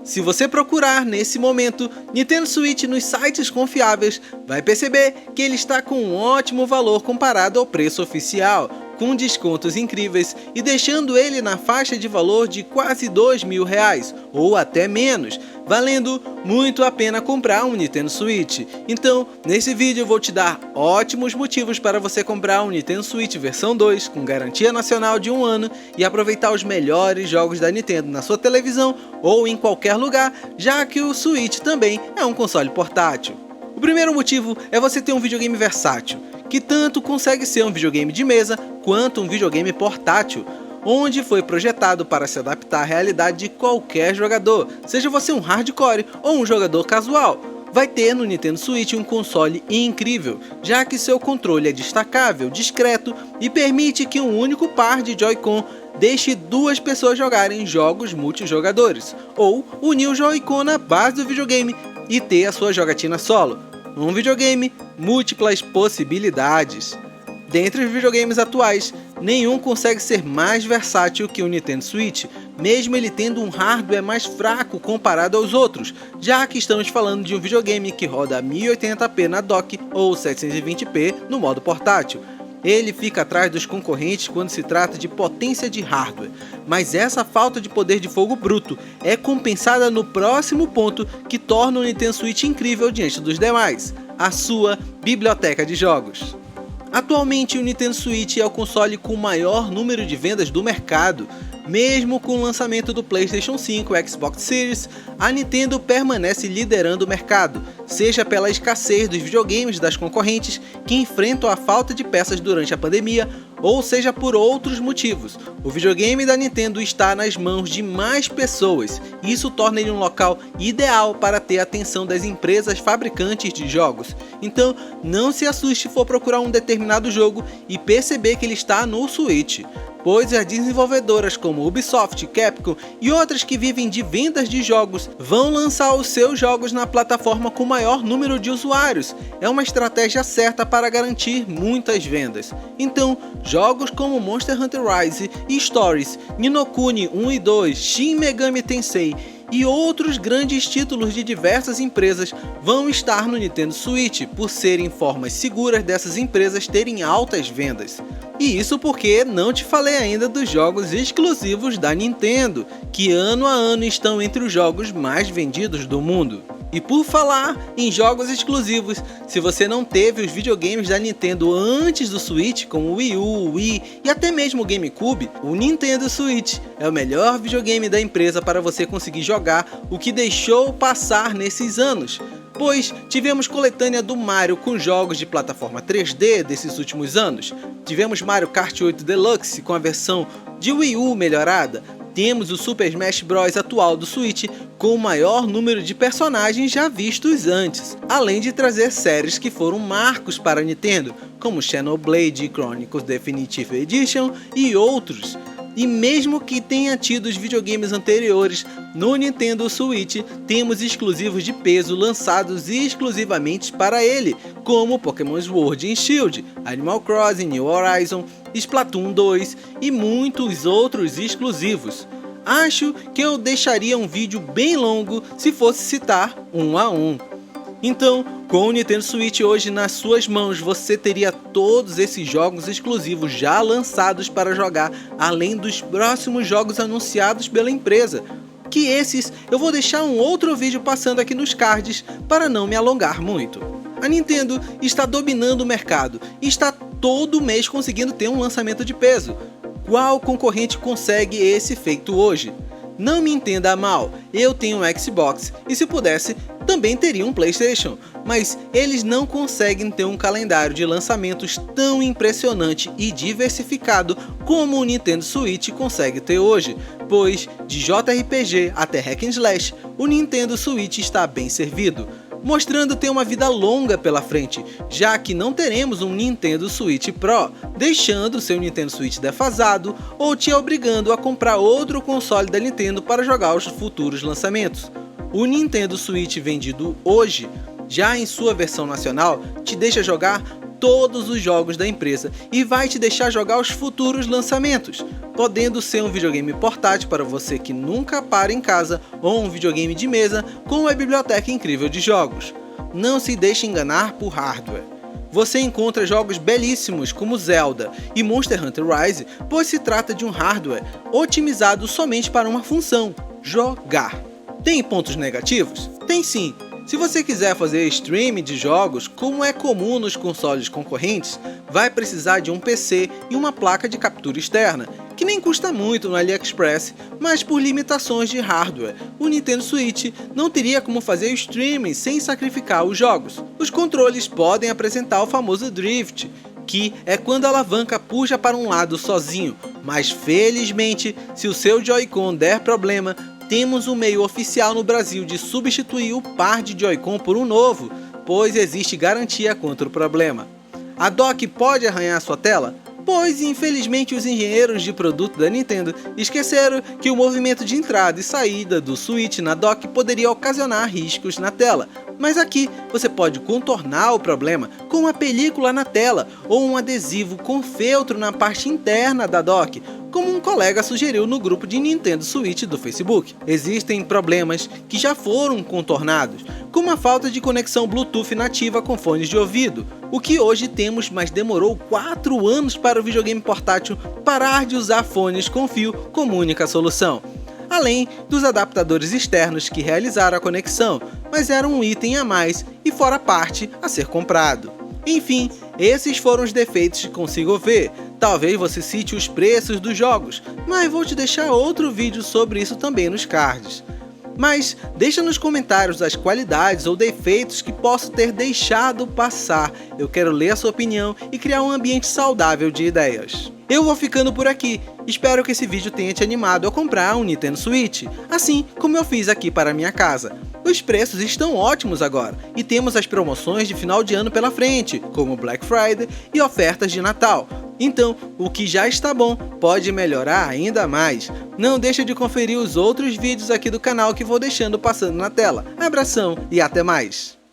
Se você procurar nesse momento Nintendo Switch nos sites confiáveis, vai perceber que ele está com um ótimo valor comparado ao preço oficial, com descontos incríveis e deixando ele na faixa de valor de quase R$2.000 ou até menos, valendo muito a pena comprar um Nintendo Switch. Então, nesse vídeo eu vou te dar ótimos motivos para você comprar um Nintendo Switch versão 2 com garantia nacional de 1 ano e aproveitar os melhores jogos da Nintendo na sua televisão ou em qualquer lugar, já que o Switch também é um console portátil. O primeiro motivo é você ter um videogame versátil, que tanto consegue ser um videogame de mesa quanto um videogame portátil, onde foi projetado para se adaptar à realidade de qualquer jogador, seja você um hardcore ou um jogador casual. Vai ter no Nintendo Switch um console incrível, já que seu controle é destacável, discreto e permite que um único par de Joy-Con deixe duas pessoas jogarem jogos multijogadores, ou unir o Joy-Con na base do videogame e ter a sua jogatina solo. Um videogame, múltiplas possibilidades. Dentre os videogames atuais, nenhum consegue ser mais versátil que o Nintendo Switch, mesmo ele tendo um hardware mais fraco comparado aos outros, já que estamos falando de um videogame que roda 1080p na dock ou 720p no modo portátil. Ele fica atrás dos concorrentes quando se trata de potência de hardware, mas essa falta de poder de fogo bruto é compensada no próximo ponto que torna o Nintendo Switch incrível diante dos demais: a sua biblioteca de jogos. Atualmente o Nintendo Switch é o console com o maior número de vendas do mercado. Mesmo com o lançamento do PlayStation 5 e Xbox Series, a Nintendo permanece liderando o mercado, seja pela escassez dos videogames das concorrentes que enfrentam a falta de peças durante a pandemia, ou seja por outros motivos. O videogame da Nintendo está nas mãos de mais pessoas, e isso torna ele um local ideal para ter a atenção das empresas fabricantes de jogos. Então, não se assuste se for procurar um determinado jogo e perceber que ele está no Switch, pois as desenvolvedoras como Ubisoft, Capcom e outras que vivem de vendas de jogos vão lançar os seus jogos na plataforma com maior número de usuários. É uma estratégia certa para garantir muitas vendas. Então, jogos como Monster Hunter Rise e Stories, Ni no Kuni 1 e 2, Shin Megami Tensei e outros grandes títulos de diversas empresas vão estar no Nintendo Switch, por serem formas seguras dessas empresas terem altas vendas. E isso porque não te falei ainda dos jogos exclusivos da Nintendo, que ano a ano estão entre os jogos mais vendidos do mundo. E por falar em jogos exclusivos, se você não teve os videogames da Nintendo antes do Switch, como o Wii U, o Wii e até mesmo o GameCube, o Nintendo Switch é o melhor videogame da empresa para você conseguir jogar o que deixou passar nesses anos, pois tivemos coletânea do Mario com jogos de plataforma 3D desses últimos anos, tivemos Mario Kart 8 Deluxe com a versão de Wii U melhorada, temos o Super Smash Bros. Atual do Switch com o maior número de personagens já vistos antes, além de trazer séries que foram marcos para a Nintendo, como Xenoblade Chronicles Definitive Edition e outros. E mesmo que tenha tido os videogames anteriores, no Nintendo Switch temos exclusivos de peso lançados exclusivamente para ele, como Pokémon Sword and Shield, Animal Crossing New Horizon, Splatoon 2 e muitos outros exclusivos. Acho que eu deixaria um vídeo bem longo se fosse citar um a um. Então, com o Nintendo Switch hoje nas suas mãos, você teria todos esses jogos exclusivos já lançados para jogar, além dos próximos jogos anunciados pela empresa, que esses eu vou deixar um outro vídeo passando aqui nos cards para não me alongar muito. A Nintendo está dominando o mercado e está todo mês conseguindo ter um lançamento de peso. Qual concorrente consegue esse feito hoje? Não me entenda mal, eu tenho um Xbox e se pudesse também teria um PlayStation, mas eles não conseguem ter um calendário de lançamentos tão impressionante e diversificado como o Nintendo Switch consegue ter hoje, pois de JRPG até Hack and Slash, o Nintendo Switch está bem servido, mostrando ter uma vida longa pela frente, já que não teremos um Nintendo Switch Pro, deixando seu Nintendo Switch defasado ou te obrigando a comprar outro console da Nintendo para jogar os futuros lançamentos. O Nintendo Switch vendido hoje, já em sua versão nacional, te deixa jogar todos os jogos da empresa e vai te deixar jogar os futuros lançamentos, podendo ser um videogame portátil para você que nunca para em casa ou um videogame de mesa com uma biblioteca incrível de jogos. Não se deixe enganar por hardware. Você encontra jogos belíssimos como Zelda e Monster Hunter Rise, pois se trata de um hardware otimizado somente para uma função: jogar. Tem pontos negativos? Tem sim. Se você quiser fazer streaming de jogos, como é comum nos consoles concorrentes, vai precisar de um PC e uma placa de captura externa, que nem custa muito no AliExpress, mas por limitações de hardware, o Nintendo Switch não teria como fazer o streaming sem sacrificar os jogos. Os controles podem apresentar o famoso drift, que é quando a alavanca puxa para um lado sozinho, mas felizmente, se o seu Joy-Con der problema, temos um meio oficial no Brasil de substituir o par de Joy-Con por um novo, pois existe garantia contra o problema. A dock pode arranhar sua tela? Pois infelizmente os engenheiros de produto da Nintendo esqueceram que o movimento de entrada e saída do Switch na dock poderia ocasionar riscos na tela, mas aqui você pode contornar o problema com uma película na tela ou um adesivo com feltro na parte interna da dock, como um colega sugeriu no grupo de Nintendo Switch do Facebook. Existem problemas que já foram contornados, como a falta de conexão Bluetooth nativa com fones de ouvido, o que hoje temos, mas demorou 4 anos para o videogame portátil parar de usar fones com fio como única solução. Além dos adaptadores externos que realizaram a conexão, mas eram um item a mais e fora parte a ser comprado. Enfim, esses foram os defeitos que consigo ver. Talvez você cite os preços dos jogos, mas vou te deixar outro vídeo sobre isso também nos cards. Mas deixa nos comentários as qualidades ou defeitos que posso ter deixado passar. Eu quero ler a sua opinião e criar um ambiente saudável de ideias. Eu vou ficando por aqui. Espero que esse vídeo tenha te animado a comprar um Nintendo Switch, assim como eu fiz aqui para minha casa. Os preços estão ótimos agora e temos as promoções de final de ano pela frente, como Black Friday e ofertas de Natal. Então, o que já está bom pode melhorar ainda mais. Não deixa de conferir os outros vídeos aqui do canal que vou deixando passando na tela. Abração e até mais!